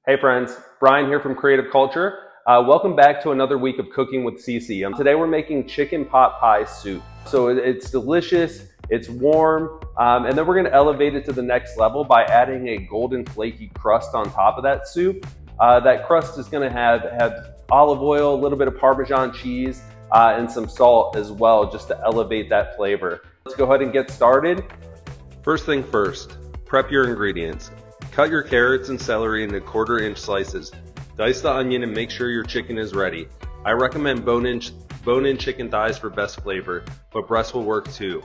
Hey friends, Brian here from Creative Culture. Welcome back to another week of Cooking with Cece. Today we're making chicken pot pie soup. So it's delicious, it's warm, and then we're gonna elevate it to the next level by adding a golden flaky crust on top of that soup. That crust is gonna have olive oil, a little bit of Parmesan cheese, and some salt as well, just to elevate that flavor. Let's go ahead and get started. First thing first, prep your ingredients. Cut your carrots and celery into 1/4-inch slices. Dice the onion and make sure your chicken is ready. I recommend bone-in chicken thighs for best flavor, but breast will work too.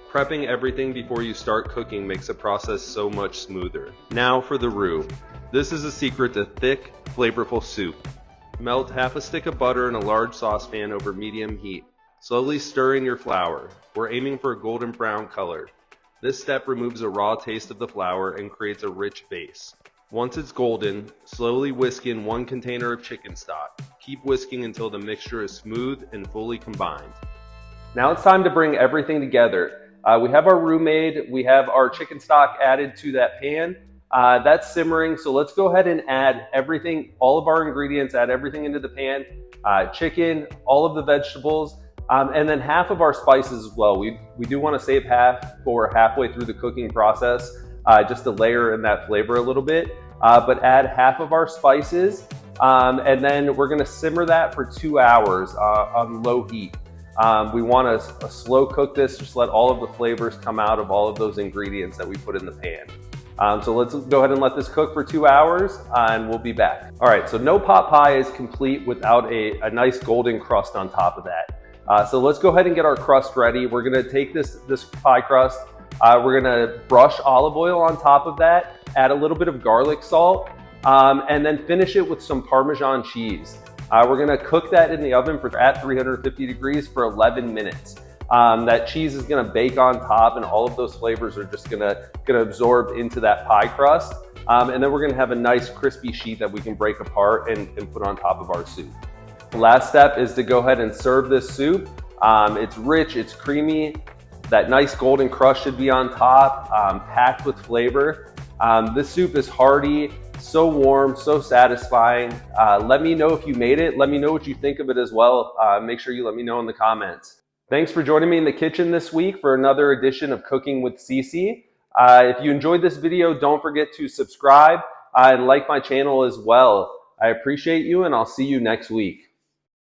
Prepping everything before you start cooking makes the process so much smoother. Now for the roux. This is a secret to thick, flavorful soup. Melt half a stick of butter in a large saucepan over medium heat. Slowly stir in your flour. We're aiming for a golden brown color. This step removes the raw taste of the flour and creates a rich base. Once it's golden, slowly whisk in 1 container of chicken stock. Keep whisking until the mixture is smooth and fully combined. Now it's time to bring everything together. We have our roux made, we have our chicken stock added to that pan. That's simmering, so let's go ahead and add everything, all of our ingredients, add everything into the pan. Chicken, all of the vegetables, and then half of our spices as well. We do want to save half for halfway through the cooking process, just to layer in that flavor a little bit. But add half of our spices, and then we're going to simmer that for 2 hours on low heat. We want to slow cook this, just let all of the flavors come out of all of those ingredients that we put in the pan. So let's go ahead and let this cook for 2 hours, and we'll be back. All right, so no pot pie is complete without a nice golden crust on top of that. So let's go ahead and get our crust ready. We're gonna take this pie crust, we're gonna brush olive oil on top of that, add a little bit of garlic salt, and then finish it with some Parmesan cheese. We're gonna cook that in the oven at 350 degrees for 11 minutes. That cheese is gonna bake on top, and all of those flavors are just gonna absorb into that pie crust. And then we're gonna have a nice crispy sheet that we can break apart and put on top of our soup. The last step is to go ahead and serve this soup. It's rich, it's creamy. That nice golden crust should be on top, packed with flavor. This soup is hearty, so warm, so satisfying. Let me know if you made it. Let me know what you think of it as well. Make sure you let me know in the comments. Thanks for joining me in the kitchen this week for another edition of Cooking with Cece. If you enjoyed this video, don't forget to subscribe and like my channel as well. I appreciate you, and I'll see you next week.